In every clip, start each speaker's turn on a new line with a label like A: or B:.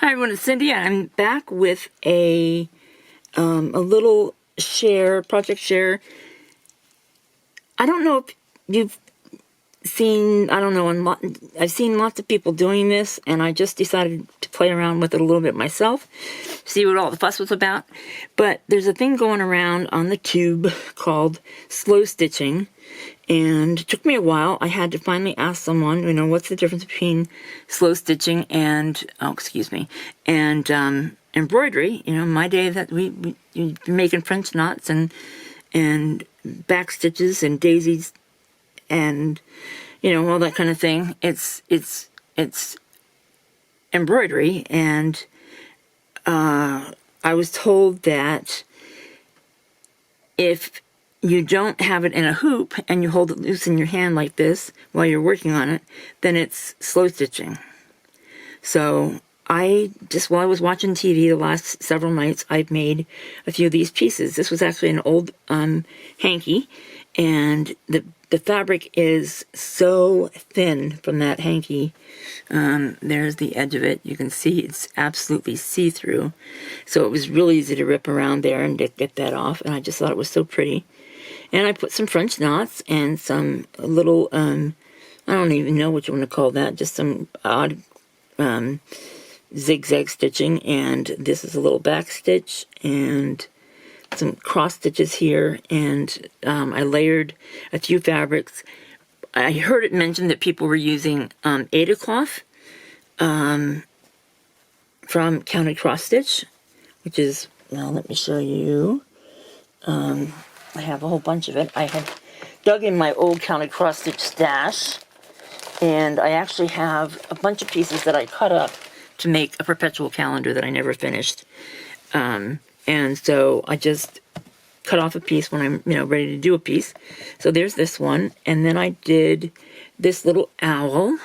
A: Hi everyone, it's Cindy. I'm back with a little project share. I don't know if you've seen, I've seen lots of people doing this, and I just decided to play around with it a little bit myself, see what all the fuss was about. But there's a thing going around on the tube called slow stitching, and it took me a while. I had to finally ask someone, what's the difference between slow stitching and, embroidery. My day that we've been making French knots and back stitches and daisies and, all that kind of thing. It's embroidery, and I was told that if you don't have it in a hoop and you hold it loose in your hand like this while you're working on it, then it's slow stitching. So while I was watching TV the last several nights, I've made a few of these pieces. This was actually an old hanky, and the fabric is so thin from that hanky. There's the edge of it. You can see it's absolutely see-through. So it was really easy to rip around there and get that off, and I just thought it was so pretty. And I put some French knots and some little, I don't even know what you want to call that, just some odd zigzag stitching. And this is a little back stitch and some cross stitches here. And I layered a few fabrics. I heard it mentioned that people were using Ada cloth from Counted Cross Stitch, which is, well, let me show you. I have a whole bunch of it. I had dug in my old Counted Cross Stitch stash, and I actually have a bunch of pieces that I cut up to make a perpetual calendar that I never finished. And so I just cut off a piece when I'm, ready to do a piece. So there's this one, and then I did this little owl,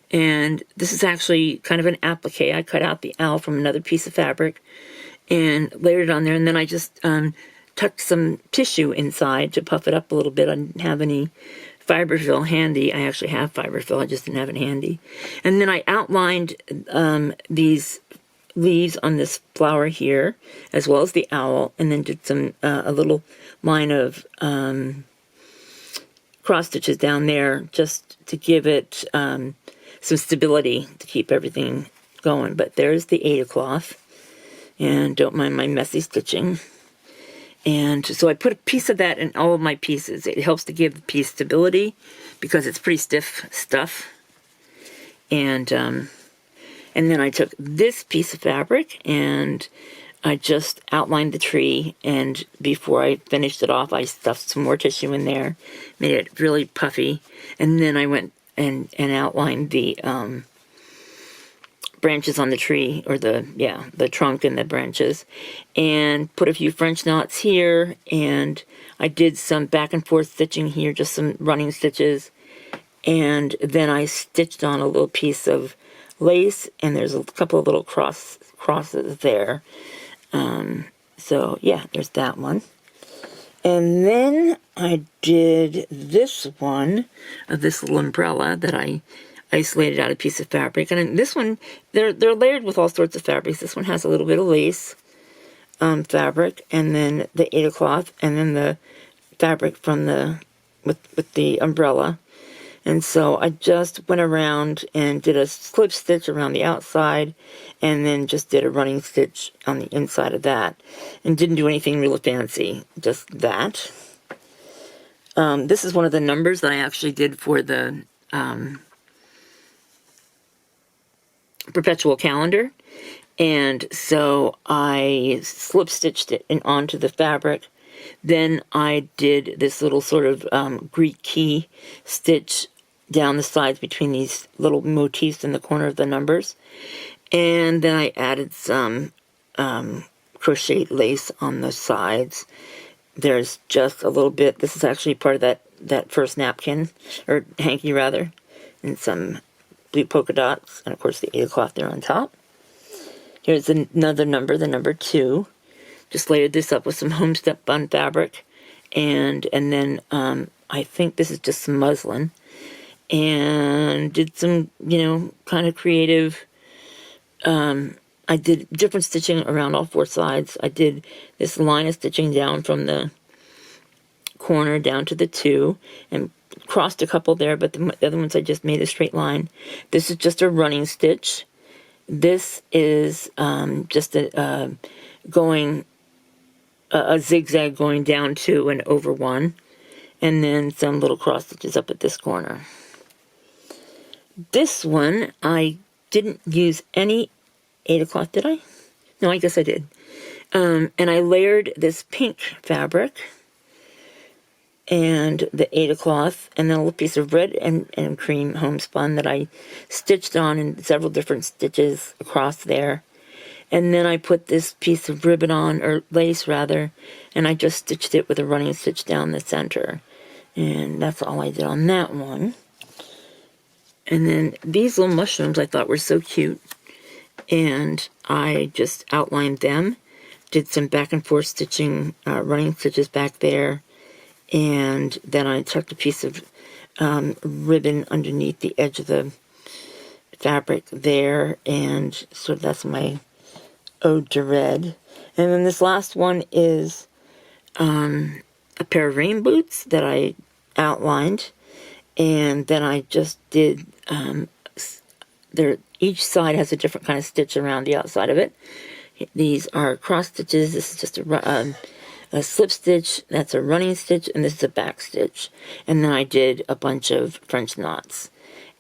A: and this is actually kind of an applique. I cut out the owl from another piece of fabric and layered it on there, and then I just tucked some tissue inside to puff it up a little bit. I didn't have any fiberfill handy. I actually have fiberfill, I just didn't have it handy. And then I outlined these leaves on this flower here, as well as the owl, and then did some a little line of cross stitches down there just to give it some stability to keep everything going. But there's the Ada cloth, and don't mind my messy stitching. And so I put a piece of that in all of my pieces. It helps to give the piece stability because it's pretty stiff stuff. And then I took this piece of fabric and I just outlined the tree, and before I finished it off, I stuffed some more tissue in there, made it really puffy, and then I went and outlined the branches on the tree, or the trunk and the branches, and put a few French knots here, and I did some back and forth stitching here, just some running stitches, and then I stitched on a little piece of lace, and there's a couple of little crosses there. So yeah, there's that one. And then I did this one of this little umbrella that I isolated out a piece of fabric. And this one, they're layered with all sorts of fabrics. This one has a little bit of lace fabric, and then the Ada cloth, and then the fabric from with the umbrella. And so I just went around and did a slip stitch around the outside, and then just did a running stitch on the inside of that, and didn't do anything really fancy, just that. This is one of the numbers that I actually did for the perpetual calendar, and so I slip stitched it onto the fabric. Then I did this little sort of Greek key stitch down the sides between these little motifs in the corner of the numbers, and then I added some crocheted lace on the sides. There's just a little bit. This is actually part of that first napkin, or hanky rather, and some blue polka dots, and of course the Ada cloth there on top. Here's another number, the number 2. Just layered this up with some homestep bun fabric, and then I think this is just some muslin, and did some kind of creative I did different stitching around all 4 sides. I did this line of stitching down from the corner down to the 2 and crossed a couple there, but the other ones I just made a straight line. This is just a running stitch. This is just a zigzag going down 2 and over 1, and then some little cross stitches up at this corner. This one I didn't use any 8 o'clock, did I? No, I guess I did. And I layered this pink fabric and the 8 cloth, and then a little piece of red and cream homespun that I stitched on in several different stitches across there. And then I put this piece of ribbon on, or lace rather, and I just stitched it with a running stitch down the center. And that's all I did on that one. And then these little mushrooms I thought were so cute, and I just outlined them, did some back and forth stitching, running stitches back there, and then I tucked a piece of ribbon underneath the edge of the fabric there, and so that's my ode to red. And then this last one is a pair of rain boots that I outlined, and then I just did, each side has a different kind of stitch around the outside of it. These are cross stitches. This is just a slip stitch, that's a running stitch, and this is a back stitch. And then I did a bunch of French knots.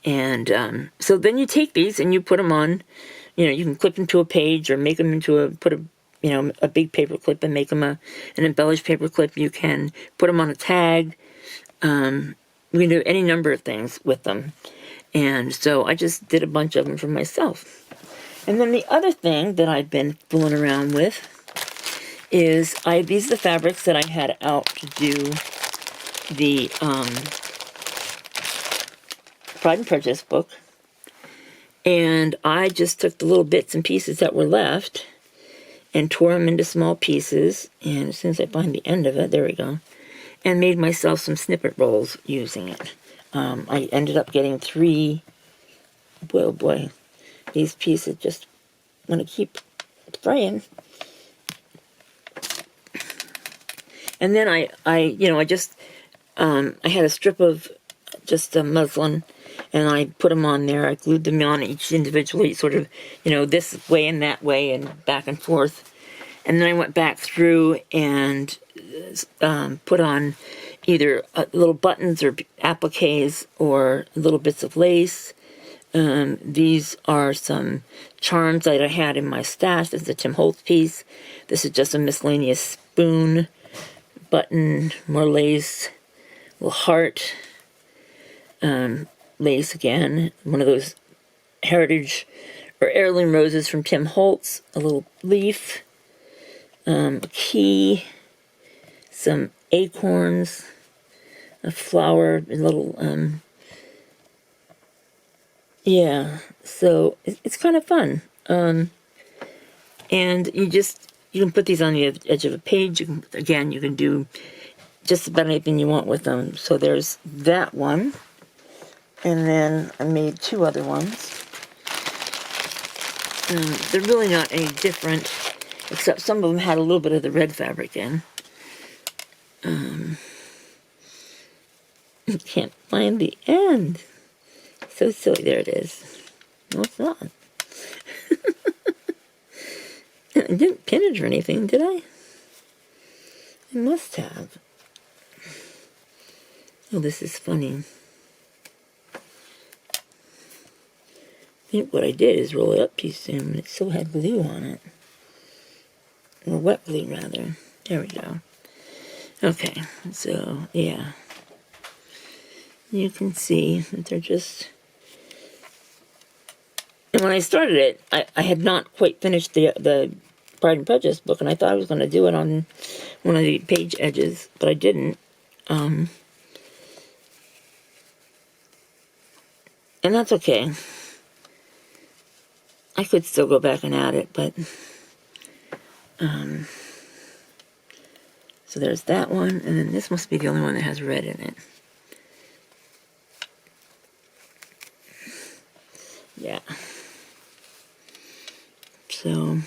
A: And so then you take these and you put them on, you can clip them to a page or make them into a big paper clip and make them an embellished paper clip. You can put them on a tag. You can do any number of things with them. And so I just did a bunch of them for myself. And then the other thing that I've been fooling around with is these are the fabrics that I had out to do the Pride and Prejudice book. And I just took the little bits and pieces that were left and tore them into small pieces. And as soon as I find the end of it, there we go. And made myself some snippet rolls using it. I ended up getting 3. Oh boy, these pieces just want to keep fraying. And then I had a strip of just a muslin, and I put them on there. I glued them on each individually, sort of, this way and that way and back and forth. And then I went back through and put on either little buttons or appliques or little bits of lace. These are some charms that I had in my stash. This is a Tim Holtz piece. This is just a miscellaneous spoon, button, more lace, little heart, lace again, one of those heritage or heirloom roses from Tim Holtz, a little leaf, a key, some acorns, a flower, a little, yeah, so it's kind of fun. And you can put these on the edge of a page. You can do just about anything you want with them. So there's that one. And then I made 2 other ones. They're really not any different, except some of them had a little bit of the red fabric in. Can't find the end. So silly. There it is. No, it's not. I didn't pin it or anything, did I? I must have. Oh, this is funny. I think what I did is roll it up too soon, and it still had glue on it. Or wet glue, rather. There we go. Okay, so, yeah. You can see that they're just... And when I started it, I had not quite finished the Pride and Prejudice book, and I thought I was going to do it on one of the page edges, but I didn't. And that's okay. I could still go back and add it, but... so there's that one, and then this must be the only one that has red in it. Yeah. So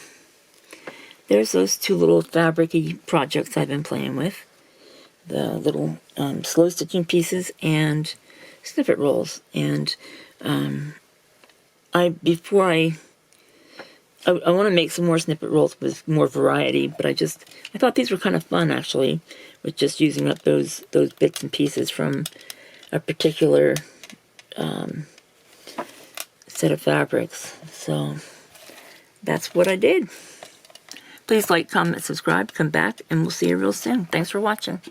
A: there's those two little fabric-y projects I've been playing with. The little slow stitching pieces and snippet rolls. And I want to make some more snippet rolls with more variety, but I thought these were kind of fun, actually, with just using up those bits and pieces from a particular set of fabrics. So that's what I did. Please like, comment, subscribe, come back, and we'll see you real soon. Thanks for watching.